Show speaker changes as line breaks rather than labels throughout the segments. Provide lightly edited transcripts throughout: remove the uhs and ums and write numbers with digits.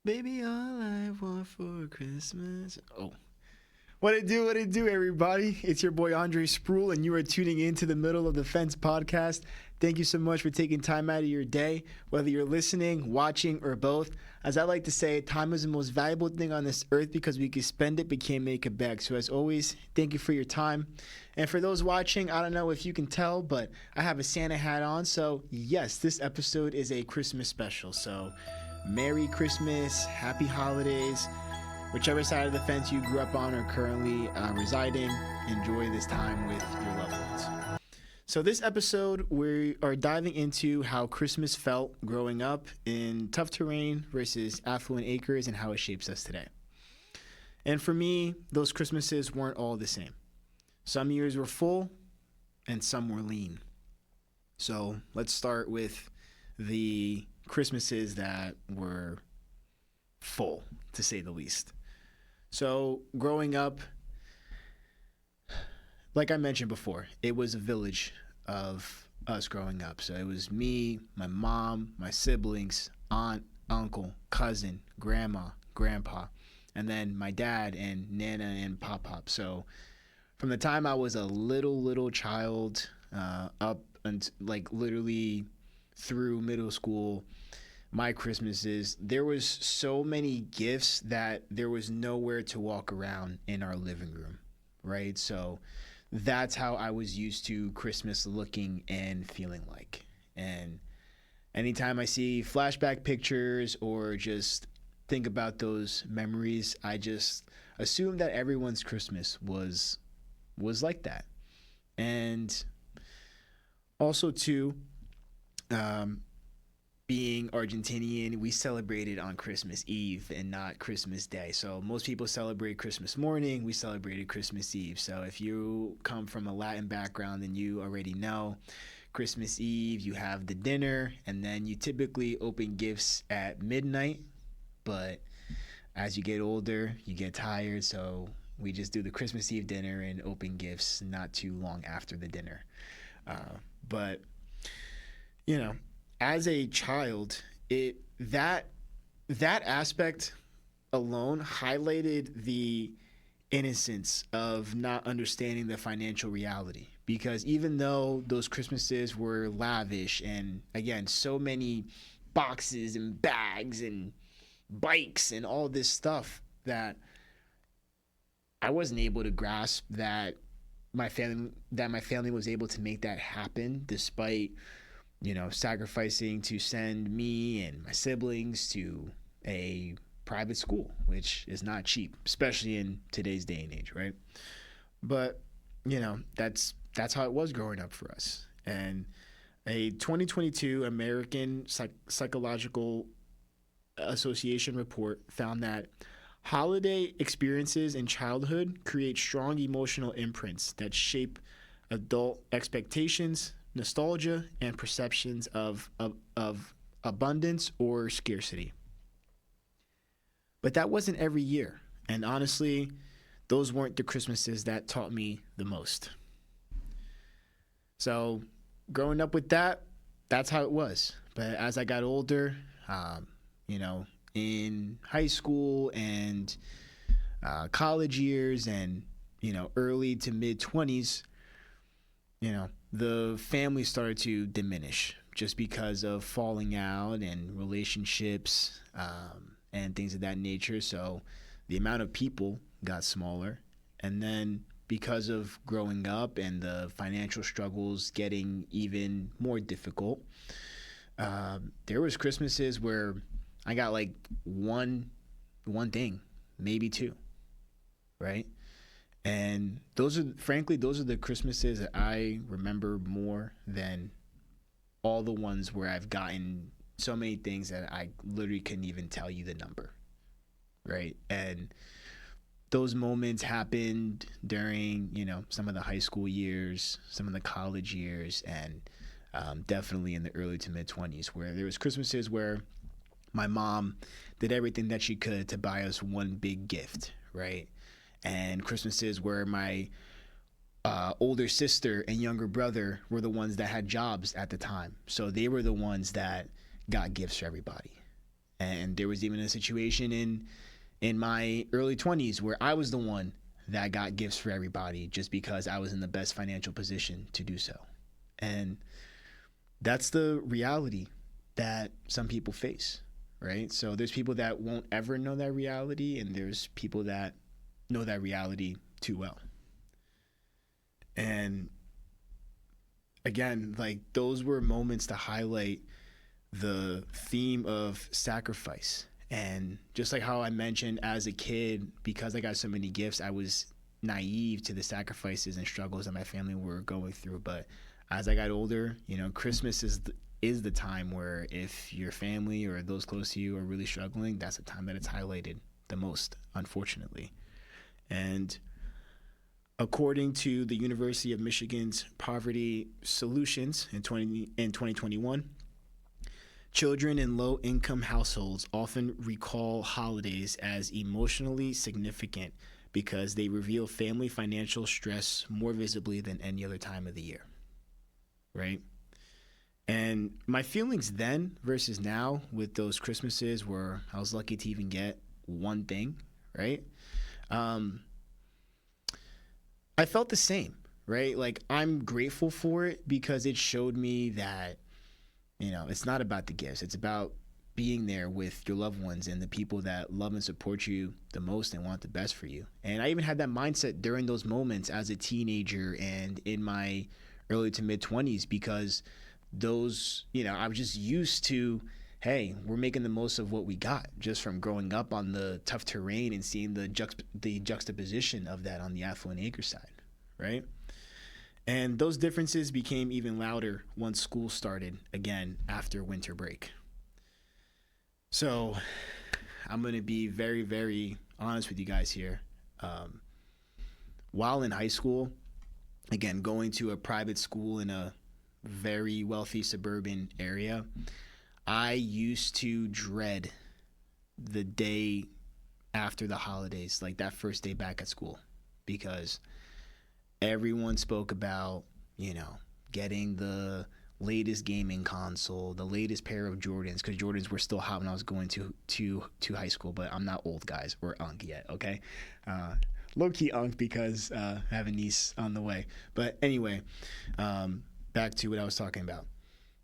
Baby, all I want for Christmas. Oh. What it do, everybody? It's your boy Andre Sproul, and you are tuning in to the Middle of the Fence podcast. Thank you so much for taking time out of your day, whether you're listening, watching, or both. As I like to say, time is the most valuable thing on this earth because we can spend it but can't make it back. So as always, thank you for your time. And for those watching, I don't know if you can tell, but I have a Santa hat on. So yes, this episode is a Christmas special. So Merry Christmas, Happy Holidays. Whichever side of the fence you grew up on or currently residing, enjoy this time with your loved ones. So this episode, we are diving into how Christmas felt growing up in tough terrain versus affluent acres and how it shapes us today. And for me, those Christmases weren't all the same. Some years were full and some were lean. So let's start with the Christmases that were full, to say the least. So growing up, like I mentioned before, it was a village of us growing up. So it was me, my mom, my siblings, aunt, uncle, cousin, grandma, grandpa, and then my dad and Nana and Pop-Pop. So from the time I was a little child up and like literally through middle school, my Christmases, there was so many gifts that there was nowhere to walk around in our living room, right? So that's how I was used to Christmas looking and feeling like. And anytime I see flashback pictures or just think about those memories, I just assume that everyone's Christmas was like that. And also too, being Argentinian, we celebrated on Christmas Eve and not Christmas Day. So most people celebrate Christmas morning. We celebrated Christmas Eve. So if you come from a Latin background, then you already know Christmas Eve, you have the dinner, and then you typically open gifts at midnight. But as you get older, you get tired. So we just do the Christmas Eve dinner and open gifts not too long after the dinner. But, you know, as a child, that aspect alone highlighted the innocence of not understanding the financial reality. Because even though those Christmases were lavish and, again, so many boxes and bags and bikes and all this stuff, that I wasn't able to grasp that my family was able to make that happen despite sacrificing to send me and my siblings to a private school, which is not cheap, especially in today's day and age, right? But, that's how it was growing up for us. And a 2022 American Psychological Association report found that holiday experiences in childhood create strong emotional imprints that shape adult expectations, nostalgia, and perceptions of abundance or scarcity. But that wasn't every year. And honestly, those weren't the Christmases that taught me the most. So growing up with that, that's how it was. But as I got older, in high school and college years and, early to mid 20s, the family started to diminish just because of falling out and relationships and things of that nature. So the amount of people got smaller. And then because of growing up and the financial struggles getting even more difficult, there was Christmases where I got like one thing, maybe two, right? And those are the Christmases that I remember more than all the ones where I've gotten so many things that I literally couldn't even tell you the number, right? And those moments happened during, some of the high school years, some of the college years, and definitely in the early to mid 20s, where there was Christmases where my mom did everything that she could to buy us one big gift, right? And Christmases where my older sister and younger brother were the ones that had jobs at the time. So they were the ones that got gifts for everybody. And there was even a situation in my early 20s where I was the one that got gifts for everybody just because I was in the best financial position to do so. And that's the reality that some people face, right? So there's people that won't ever know that reality, and there's people that know that reality too well. And again, like those were moments to highlight the theme of sacrifice. And just like how I mentioned as a kid, because I got so many gifts, I was naive to the sacrifices and struggles that my family were going through. But as I got older, Christmas is the time where if your family or those close to you are really struggling, that's the time that it's highlighted the most, unfortunately. And according to the University of Michigan's Poverty Solutions in 2021, children in low-income households often recall holidays as emotionally significant because they reveal family financial stress more visibly than any other time of the year, right? And my feelings then versus now with those Christmases where I was lucky to even get one thing, right? I felt the same, right? Like I'm grateful for it because it showed me that, it's not about the gifts. It's about being there with your loved ones and the people that love and support you the most and want the best for you. And I even had that mindset during those moments as a teenager and in my early to mid 20s because I was just used to, hey, we're making the most of what we got just from growing up on the tough terrain and seeing the juxtaposition of that on the affluent acre side, right? And those differences became even louder once school started again after winter break. So I'm going to be very, very honest with you guys here. While in high school, again, going to a private school in a very wealthy suburban area, I used to dread the day after the holidays, like that first day back at school, because everyone spoke about, getting the latest gaming console, the latest pair of Jordans, because Jordans were still hot when I was going to high school, but I'm not old, guys. We're unk yet, okay? Low-key unk because I have a niece on the way. But anyway, back to what I was talking about.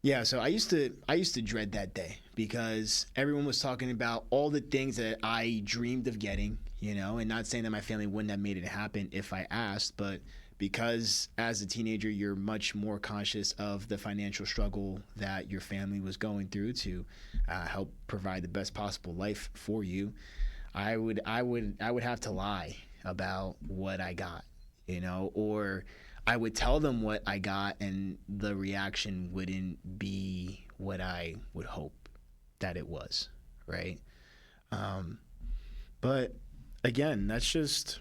Yeah, so I used to dread that day because everyone was talking about all the things that I dreamed of getting, and not saying that my family wouldn't have made it happen if I asked, but because as a teenager, you're much more conscious of the financial struggle that your family was going through to help provide the best possible life for you. I would have to lie about what I got, or I would tell them what I got and the reaction wouldn't be what I would hope that it was, right? But again, that's just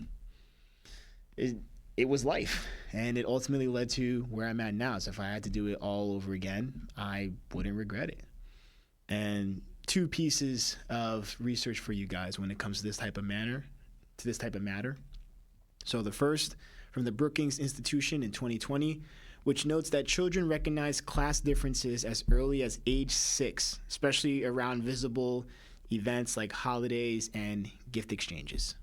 it. It was life, and it ultimately led to where I'm at now. So if I had to do it all over again, I wouldn't regret it. And two pieces of research for you guys when it comes to this type of matter. So the first from the Brookings Institution in 2020, which notes that children recognize class differences as early as age 6, especially around visible events like holidays and gift exchanges.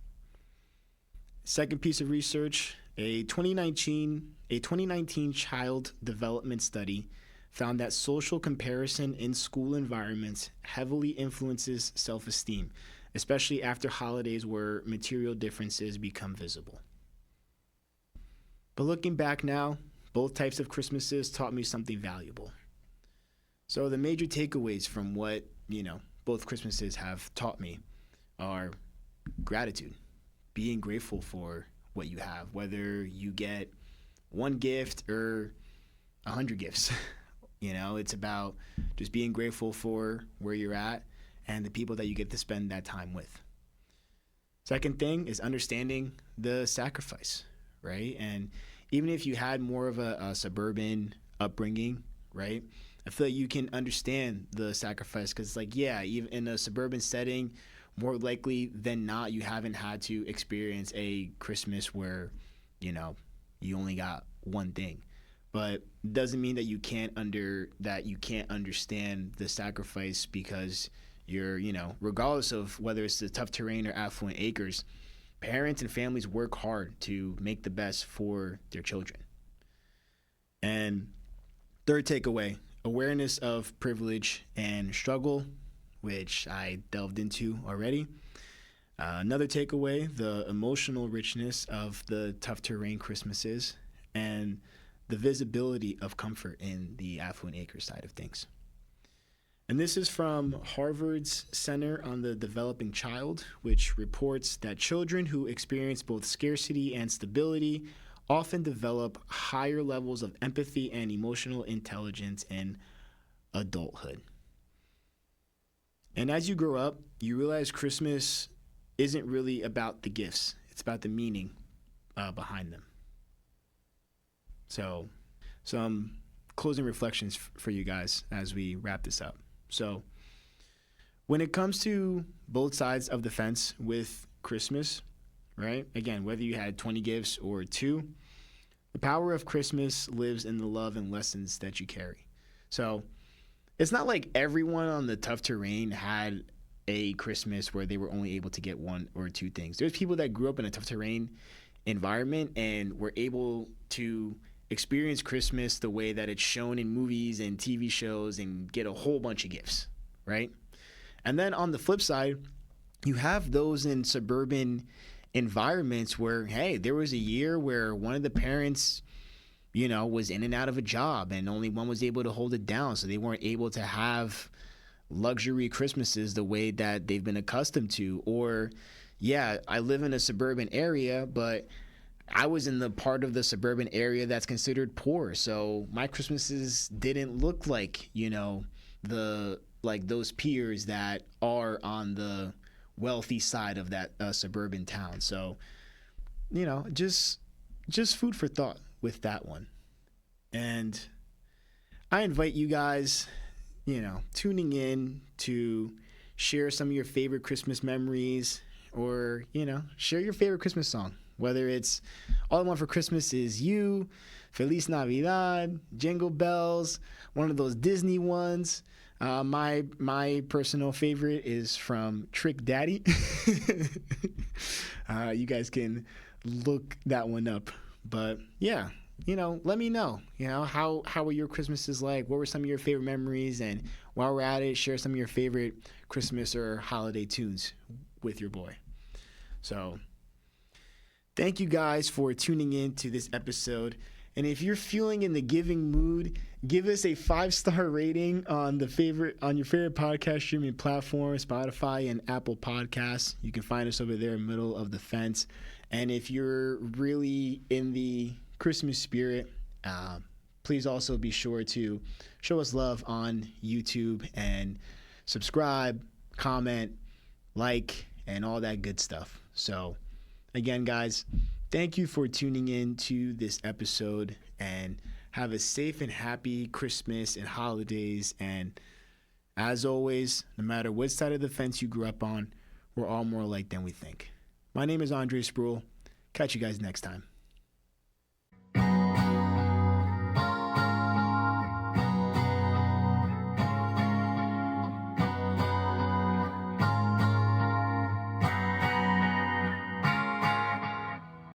Second piece of research, a 2019 child development study found that social comparison in school environments heavily influences self-esteem, especially after holidays where material differences become visible. But looking back now, both types of Christmases taught me something valuable. So the major takeaways from what, both Christmases have taught me are gratitude, being grateful for what you have, whether you get one gift or 100 gifts. It's about just being grateful for where you're at and the people that you get to spend that time with. Second thing is understanding the sacrifice, right? And even if you had more of a suburban upbringing, right? I feel like you can understand the sacrifice because, even in a suburban setting, more likely than not, you haven't had to experience a Christmas where, you only got one thing. But doesn't mean that you can't understand the sacrifice because, Regardless of whether it's the tough terrain or affluent acres, parents and families work hard to make the best for their children. And third takeaway, awareness of privilege and struggle, which I delved into already. Another takeaway, the emotional richness of the tough terrain Christmases and the visibility of comfort in the affluent acre side of things. And this is from Harvard's Center on the Developing Child, which reports that children who experience both scarcity and stability often develop higher levels of empathy and emotional intelligence in adulthood. And as you grow up, you realize Christmas isn't really about the gifts. It's about the meaning behind them. So some closing reflections for you guys as we wrap this up. So when it comes to both sides of the fence with Christmas, right? Again, whether you had 20 gifts or 2, the power of Christmas lives in the love and lessons that you carry. So it's not like everyone on the tough terrain had a Christmas where they were only able to get 1 or 2 things. There's people that grew up in a tough terrain environment and were able to experience Christmas the way that it's shown in movies and TV shows and get a whole bunch of gifts, right? And then on the flip side, you have those in suburban environments where, hey, there was a year where one of the parents, was in and out of a job and only one was able to hold it down. So they weren't able to have luxury Christmases the way that they've been accustomed to. Or, yeah, I live in a suburban area, but I was in the part of the suburban area that's considered poor. So my Christmases didn't look like, those peers that are on the wealthy side of that suburban town. So, just food for thought with that one. And I invite you guys, tuning in to share some of your favorite Christmas memories or, share your favorite Christmas song. Whether it's All I Want for Christmas Is You, Feliz Navidad, Jingle Bells, one of those Disney ones. My personal favorite is from Trick Daddy. You guys can look that one up. But yeah, let me know, how were your Christmases like? What were some of your favorite memories? And while we're at it, share some of your favorite Christmas or holiday tunes with your boy. So thank you guys for tuning in to this episode. And if you're feeling in the giving mood, give us a 5-star rating on your favorite podcast streaming platform, Spotify and Apple Podcasts. You can find us over there in the middle of the fence. And if you're really in the Christmas spirit, please also be sure to show us love on YouTube and subscribe, comment, like, and all that good stuff. So again, guys, thank you for tuning in to this episode, and have a safe and happy Christmas and holidays. And as always, no matter what side of the fence you grew up on, we're all more alike than we think. My name is Andre Sproul. Catch you guys next time.